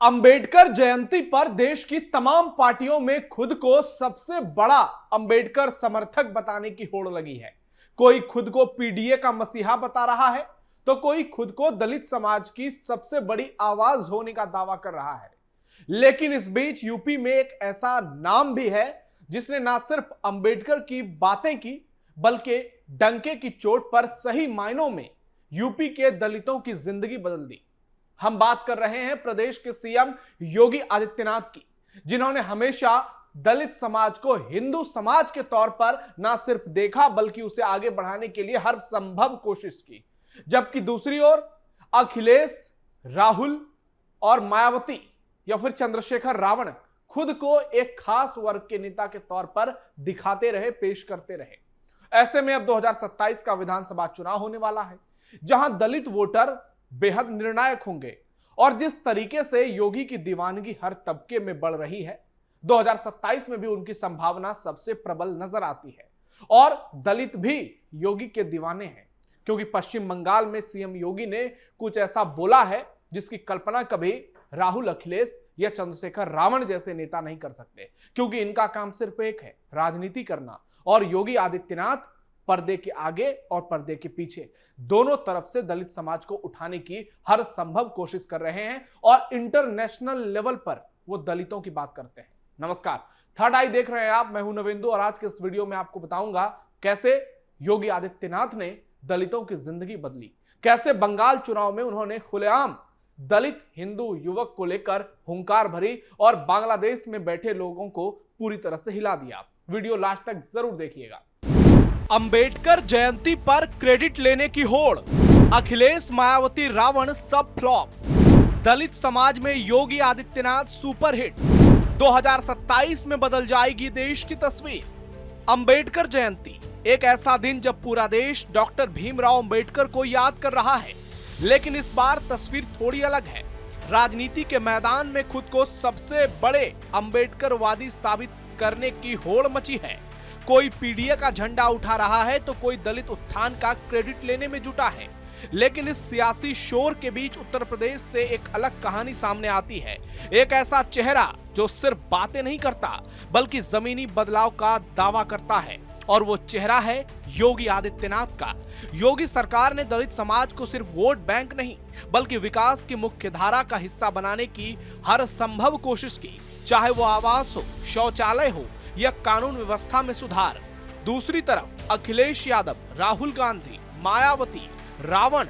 अंबेडकर जयंती पर देश की तमाम पार्टियों में खुद को सबसे बड़ा अंबेडकर समर्थक बताने की होड़ लगी है। कोई खुद को पीडीए का मसीहा बता रहा है तो कोई खुद को दलित समाज की सबसे बड़ी आवाज होने का दावा कर रहा है। लेकिन इस बीच यूपी में एक ऐसा नाम भी है जिसने ना सिर्फ अंबेडकर की बातें की बल्कि डंके की चोट पर सही मायनों में यूपी के दलितों की जिंदगी बदल दी। हम बात कर रहे हैं प्रदेश के सीएम योगी आदित्यनाथ की, जिन्होंने हमेशा दलित समाज को हिंदू समाज के तौर पर ना सिर्फ देखा बल्कि उसे आगे बढ़ाने के लिए हर संभव कोशिश की। जबकि दूसरी ओर अखिलेश, राहुल और मायावती या फिर चंद्रशेखर रावण खुद को एक खास वर्ग के नेता के तौर पर दिखाते रहे, पेश करते रहे। ऐसे में अब 2027 का विधानसभा चुनाव होने वाला है, जहां दलित वोटर बेहद निर्णायक होंगे। और जिस तरीके से योगी की दीवानगी हर तबके में बढ़ रही है, 2027 में भी उनकी संभावना सबसे प्रबल नजर आती है। और दलित भी योगी के दीवाने हैं, क्योंकि पश्चिम बंगाल में सीएम योगी ने कुछ ऐसा बोला है जिसकी कल्पना कभी राहुल, अखिलेश या चंद्रशेखर रावण जैसे नेता नहीं कर सकते, क्योंकि इनका काम सिर्फ एक है, राजनीति करना। और योगी आदित्यनाथ पर्दे के आगे और पर्दे के पीछे दोनों तरफ से दलित समाज को उठाने की हर संभव कोशिश कर रहे हैं और इंटरनेशनल लेवल पर वो दलितों की बात करते हैं। नमस्कार, थर्ड आई देख रहे हैं आप, मैं हूं नवेंदु और आज के इस वीडियो में आपको बताऊंगा कैसे योगी आदित्यनाथ ने दलितों की जिंदगी बदली, कैसे बंगाल चुनाव में उन्होंने खुलेआम दलित हिंदू युवक को लेकर हुंकार भरी और बांग्लादेश में बैठे लोगों को पूरी तरह से हिला दिया। वीडियो लास्ट तक जरूर देखिएगा। अंबेडकर जयंती पर क्रेडिट लेने की होड़, अखिलेश, मायावती, रावण सब फ्लॉप, दलित समाज में योगी आदित्यनाथ सुपरहिट, 2027 में बदल जाएगी देश की तस्वीर। अंबेडकर जयंती एक ऐसा दिन जब पूरा देश डॉक्टर भीमराव अंबेडकर को याद कर रहा है, लेकिन इस बार तस्वीर थोड़ी अलग है। राजनीति के मैदान में खुद को सबसे बड़े अंबेडकरवादी साबित करने की होड़ मची है। कोई पीडीए का झंडा उठा रहा है तो कोई दलित उत्थान का क्रेडिट लेने में जुटा है। लेकिन इस सियासी शोर के बीच उत्तर प्रदेश से एक अलग कहानी सामने आती है। एक ऐसा चेहरा जो सिर्फ बातें नहीं करता बल्कि जमीनी बदलाव का दावा करता है, और वो चेहरा है योगी आदित्यनाथ का। योगी सरकार ने दलित समाज को सिर्फ वोट बैंक नहीं बल्कि विकास की मुख्य धारा का हिस्सा बनाने की हर संभव कोशिश की, चाहे वो आवास हो, शौचालय हो या कानून व्यवस्था में सुधार। दूसरी तरफ अखिलेश यादव, राहुल गांधी, मायावती, रावण,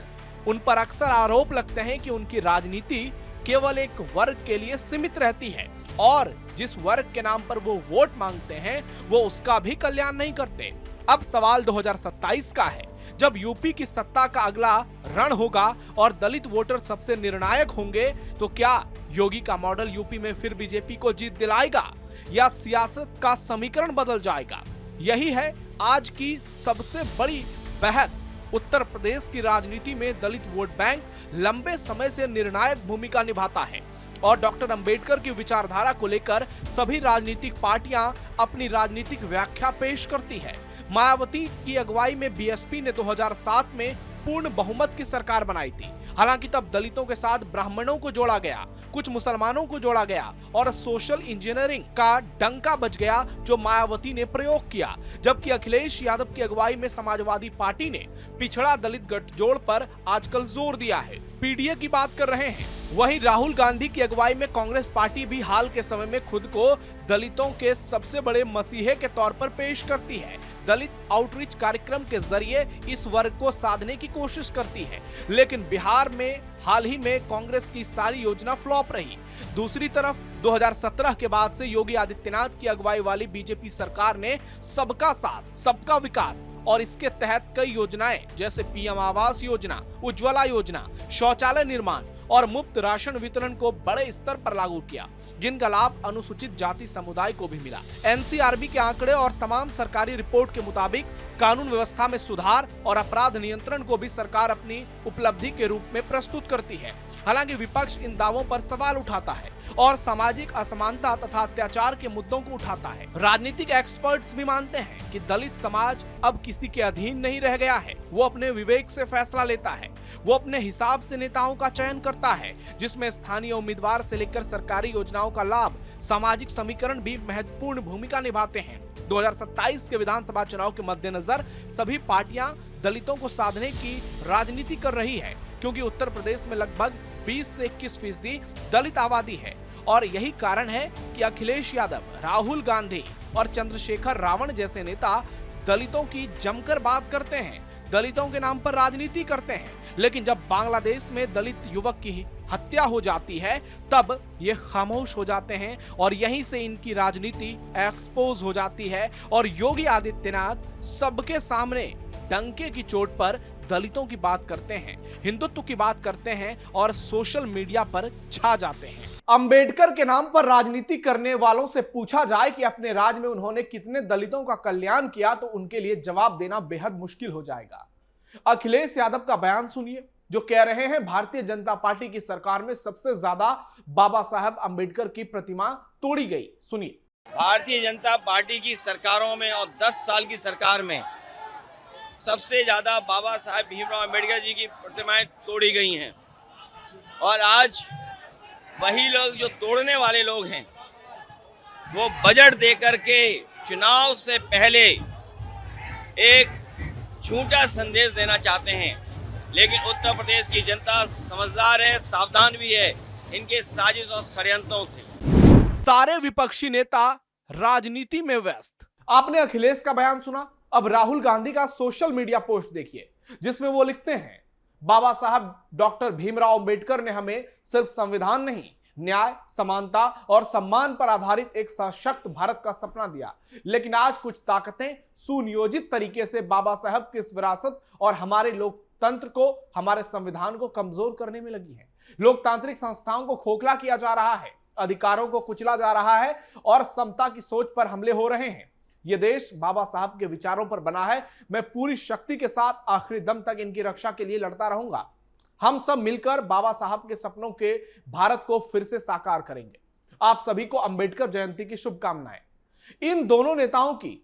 उन पर अक्सर आरोप लगते हैं कि उनकी राजनीति केवल एक वर्ग के लिए सीमित रहती है और जिस वर्ग के नाम पर वो वोट मांगते हैं वो उसका भी कल्याण नहीं करते। अब सवाल 2027 का है, जब यूपी की सत्ता का अगला रण होगा और दलित वोटर सबसे निर्णायक होंगे, तो क्या योगी का मॉडल यूपी में फिर बीजेपी को जीत दिलाएगा या सियासत का समीकरण बदल जाएगा? यही है आज की सबसे बड़ी बहस। उत्तर प्रदेश की राजनीति में दलित वोट बैंक लंबे समय से निर्णायक भूमिका निभाता है और डॉक्टर अंबेडकर की विचारधारा को लेकर सभी राजनीतिक पार्टियां अपनी राजनीतिक व्याख्या पेश करती है। मायावती की अगुवाई में बीएसपी ने 2007 में पूर्ण बहुमत की सरकार बनाई थी। हालांकि तब दलितों के साथ ब्राह्मणों को जोड़ा गया, कुछ मुसलमानों को जोड़ा गया और सोशल इंजीनियरिंग का डंका बज गया जो मायावती ने प्रयोग किया। जबकि अखिलेश यादव की अगुवाई में समाजवादी पार्टी ने पिछड़ा दलित गठजोड़ पर आजकल जोर दिया है, पीडीए की बात कर रहे हैं। वहीं राहुल गांधी की अगुवाई में कांग्रेस पार्टी भी हाल के समय में खुद को दलितों के सबसे बड़े मसीहे के तौर पर पेश करती है। दलित आउटरीच कार्यक्रम के जरिए इस वर्ग को साधने की कोशिश करती है, लेकिन बिहार में हाल ही में कांग्रेस की सारी योजना फ्लॉप रही। दूसरी तरफ 2017 के बाद से योगी आदित्यनाथ की अगुवाई वाली बीजेपी सरकार ने सबका साथ, सबका विकास और इसके तहत कई योजनाएं जैसे पीएम आवास योजना, उज्ज्वला योजना, शौचालय निर्माण और मुफ्त राशन वितरण को बड़े स्तर पर लागू किया, जिनका लाभ अनुसूचित जाति समुदाय को भी मिला। एनसीआरबी के आंकड़े और तमाम सरकारी रिपोर्ट के मुताबिक कानून व्यवस्था में सुधार और अपराध नियंत्रण को भी सरकार अपनी उपलब्धि के रूप में प्रस्तुत करती है। हालांकि विपक्ष इन दावों पर सवाल उठाता है और सामाजिक असमानता तथा अत्याचार के मुद्दों को उठाता है। राजनीतिक एक्सपर्ट्स भी मानते हैं कि दलित समाज अब किसी के अधीन नहीं रह गया है, वो अपने विवेक से फैसला लेता है। वो अपने हिसाब से नेताओं का चयन करता है, जिसमें स्थानीय उम्मीदवार से लेकर सरकारी योजनाओं का लाभ, सामाजिक समीकरण भी महत्वपूर्ण भूमिका निभाते हैं। 2027 के विधानसभा चुनाव के मद्देनजर सभी पार्टियां दलितों को साधने की राजनीति कर रही है, क्योंकि उत्तर प्रदेश में लगभग 20 से 21% दलित आबादी है और यही कारण है कि अखिलेश यादव, राहुल गांधी और चंद्रशेखर रावण जैसे नेता दलितों की जमकर बात करते हैं, दलितों के नाम पर राजनीति करते हैं। लेकिन जब बांग्लादेश में दलित युवक की हत्या हो जाती है तब ये खामोश हो जाते हैं और यहीं से इनकी राजनीति एक्सपोज हो जाती है और योगी आदित्यनाथ सबके सामने डंके की चोट पर दलितों की बात करते हैं, हिंदुत्व की बात करते हैं और सोशल मीडिया पर छा जाते हैं। अंबेडकर के नाम पर राजनीति करने वालों से पूछा जाए कि अपने राज में उन्होंने कितने दलितों का कल्याण किया तो उनके लिए जवाब देना बेहद मुश्किल हो जाएगा। अखिलेश यादव का बयान सुनिए, जो कह रहे हैं भारतीय जनता पार्टी की सरकार में सबसे ज्यादा बाबा साहब अंबेडकर की प्रतिमा तोड़ी गई। सुनिए। भारतीय जनता पार्टी की सरकारों में और 10 साल की सरकार में सबसे ज्यादा बाबा साहब भीमराव अंबेडकर जी की प्रतिमाएं तोड़ी गई हैं और आज वही लोग जो तोड़ने वाले लोग हैं वो बजट देकर के चुनाव से पहले एक झूठा संदेश देना चाहते हैं, लेकिन उत्तर प्रदेश की जनता समझदार है, सावधान भी है इनके साजिश और षड्यंत्रों से। सारे विपक्षी नेता राजनीति में व्यस्त। आपने अखिलेश का बयान सुना, अब राहुल गांधी का सोशल मीडिया पोस्ट देखिए, जिसमें वो लिखते हैं, बाबा साहब डॉक्टर भीमराव अंबेडकर ने हमें सिर्फ संविधान नहीं, न्याय, समानता और सम्मान पर आधारित एक सशक्त भारत का सपना दिया। लेकिन आज कुछ ताकतें सुनियोजित तरीके से बाबा साहब की इस विरासत और हमारे लोकतंत्र को, हमारे संविधान को कमजोर करने में लगी है। लोकतांत्रिक संस्थाओं को खोखला किया जा रहा है, अधिकारों को कुचला जा रहा है और समता की सोच पर हमले हो रहे हैं। यह देश बाबा साहब के विचारों पर बना है। मैं पूरी शक्ति के साथ आखिरी दम तक इनकी रक्षा के लिए लड़ता रहूंगा। हम सब मिलकर बाबा साहब के सपनों के भारत को फिर से साकार करेंगे। आप सभी को अंबेडकर जयंती की शुभकामनाएं। इन दोनों नेताओं की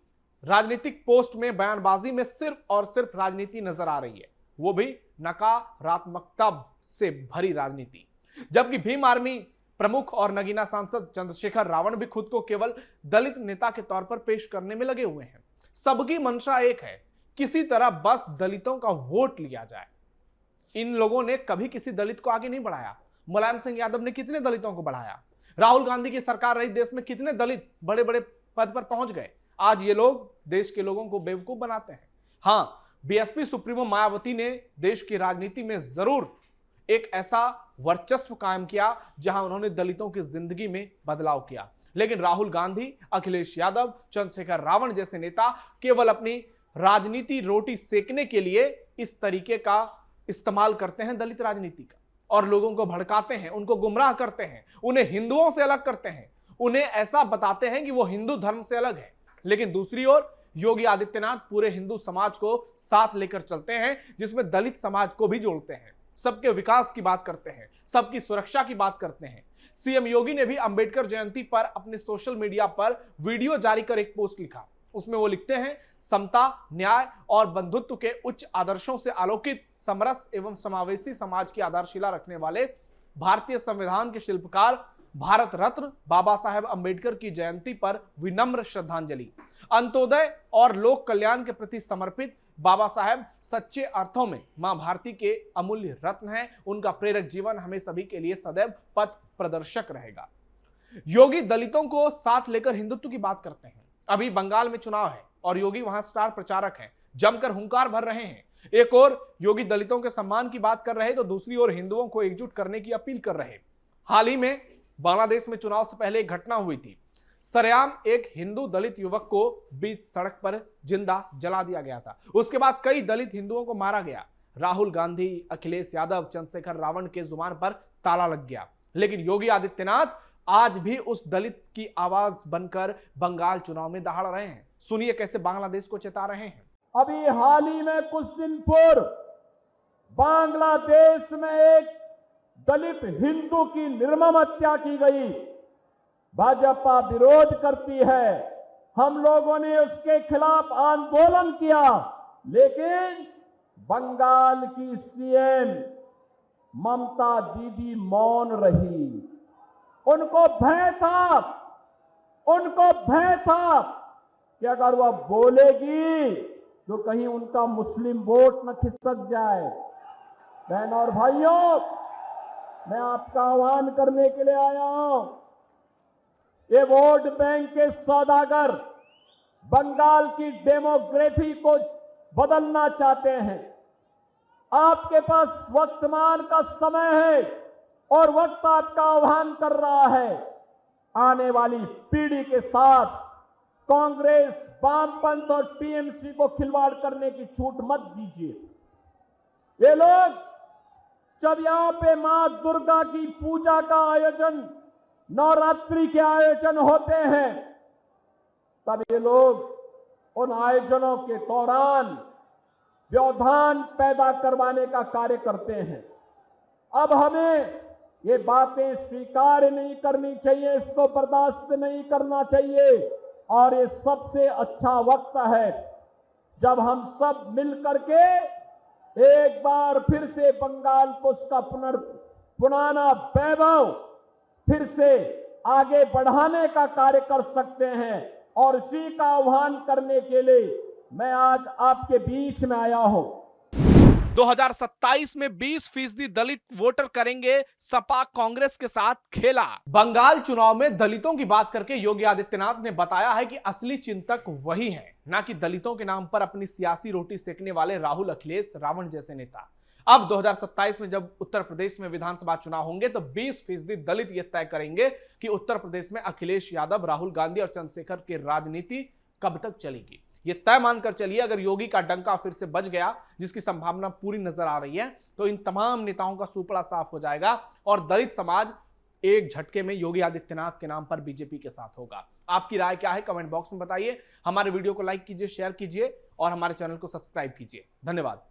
राजनीतिक पोस्ट में बयानबाजी में सिर्फ और सिर्फ राजनीति नजर आ रही है, वो भी नकारात्मकता से भरी राजनीति। जबकि भीम आर्मी प्रमुख और नगीना सांसद चंद्रशेखर रावण भी खुद को केवल दलित नेता के तौर पर पेश करने में लगे हुए हैं। सबकी मंशा एक है, किसी तरह बस दलितों का वोट लिया जाए। इन लोगों ने कभी किसी दलित को आगे नहीं बढ़ाया। मुलायम सिंह यादव ने कितने दलितों को बढ़ाया? राहुल गांधी की सरकार रही देश में कितने दलित बड़े बड़े पद पर पहुंच गए? आज ये लोग देश के लोगों को बेवकूफ बनाते हैं। हाँ, बीएसपी सुप्रीमो मायावती ने देश की राजनीति में जरूर एक ऐसा वर्चस्व कायम किया जहां उन्होंने दलितों की जिंदगी में बदलाव किया, लेकिन राहुल गांधी, अखिलेश यादव, चंद्रशेखर रावण जैसे नेता केवल अपनी राजनीति रोटी सेकने के लिए इस तरीके का इस्तेमाल करते हैं दलित राजनीति का और लोगों को भड़काते हैं, उनको गुमराह करते हैं, उन्हें हिंदुओं से अलग करते हैं, उन्हें ऐसा बताते हैं कि वो हिंदू धर्म से अलग है। लेकिन दूसरी ओर योगी आदित्यनाथ पूरे हिंदू समाज को साथ लेकर चलते हैं, जिसमें दलित समाज को भी जोड़ते हैं, सबके विकास की बात करते हैं, सबकी सुरक्षा की बात करते हैं। सीएम योगी ने भी अंबेडकर जयंती पर अपने सोशल मीडिया पर वीडियो जारी कर एक पोस्ट लिखा। उसमें वो लिखते हैं, समता, न्याय और बंधुत्व के उच्च आदर्शों से आलोकित समरस एवं समावेशी समाज की आधारशिला रखने वाले भारतीय संविधान के शिल्पकार भारत रत्न बाबा साहेब अंबेडकर की जयंती पर विनम्र श्रद्धांजलि। अंत्योदय और लोक कल्याण के प्रति समर्पित बाबा साहेब सच्चे अर्थों में मां भारती के अमूल्य रत्न हैं। उनका प्रेरक जीवन हमें सभी के लिए सदैव पथ प्रदर्शक रहेगा। योगी दलितों को साथ लेकर हिंदुत्व की बात करते हैं। अभी बंगाल में चुनाव है और योगी वहां स्टार प्रचारक हैं, जमकर हुंकार भर रहे हैं। एक और योगी दलितों के सम्मान की बात कर रहे तो दूसरी ओर हिंदुओं को एकजुट करने की अपील कर रहे। हाल ही में बांग्लादेश में चुनाव से पहले एक घटना हुई थी। सरेआम एक हिंदू दलित युवक को बीच सड़क पर जिंदा जला दिया गया था। उसके बाद कई दलित हिंदुओं को मारा गया। राहुल गांधी, अखिलेश यादव, चंद्रशेखर रावण के जुबान पर ताला लग गया, लेकिन योगी आदित्यनाथ आज भी उस दलित की आवाज बनकर बंगाल चुनाव में दहाड़ रहे हैं। सुनिए कैसे बांग्लादेश को चेता रहे हैं। अभी हाल ही में कुछ दिन पूर्व बांग्लादेश में एक दलित हिंदू की निर्मम हत्या की गई। भाजपा विरोध करती है, हम लोगों ने उसके खिलाफ आंदोलन किया, लेकिन बंगाल की सीएम ममता दीदी मौन रही। उनको भय था कि अगर वह बोलेगी तो कहीं उनका मुस्लिम वोट न खिसक जाए। बहनों और भाइयों, मैं आपका आह्वान करने के लिए आया हूं। ये वोट बैंक के सौदागर बंगाल की डेमोग्राफी को बदलना चाहते हैं। आपके पास वर्तमान का समय है और वक्त आपका आह्वान कर रहा है। आने वाली पीढ़ी के साथ कांग्रेस, वामपंथ और टीएमसी को खिलवाड़ करने की छूट मत दीजिए। ये लोग जब यहां पे मां दुर्गा की पूजा का आयोजन, नवरात्रि के आयोजन होते हैं, तब ये लोग उन आयोजनों के दौरान व्यवधान पैदा करवाने का कार्य करते हैं। अब हमें ये बातें स्वीकार नहीं करनी चाहिए, इसको बर्दाश्त नहीं करना चाहिए। और ये सबसे अच्छा वक्त है जब हम सब मिलकर के एक बार फिर से बंगाल को उसका पुराना वैभव फिर से आगे बढ़ाने का कार्य कर सकते हैं। और इसी का आह्वान करने के लिए मैं आज आपके बीच में आया हूं। 2027 में 20% दलित वोटर करेंगे सपा कांग्रेस के साथ खेला। बंगाल चुनाव में दलितों की बात करके योगी आदित्यनाथ ने बताया है कि असली चिंतक वही हैं, ना कि दलितों के नाम पर अपनी सियासी रोटी सेकने वाले राहुल, अखिलेश, रावण जैसे नेता। अब 2027 में जब उत्तर प्रदेश में विधानसभा चुनाव होंगे तो 20% दलित यह तय करेंगे कि उत्तर प्रदेश में अखिलेश यादव, राहुल गांधी और चंद्रशेखर की राजनीति कब तक चलेगी। ये तय मानकर चलिए, अगर योगी का डंका फिर से बज गया, जिसकी संभावना पूरी नजर आ रही है, तो इन तमाम नेताओं का सुपड़ा साफ हो जाएगा और दलित समाज एक झटके में योगी आदित्यनाथ के नाम पर बीजेपी के साथ होगा। आपकी राय क्या है कमेंट बॉक्स में बताइए। हमारे वीडियो को लाइक कीजिए, शेयर कीजिए और हमारे चैनल को सब्सक्राइब कीजिए। धन्यवाद।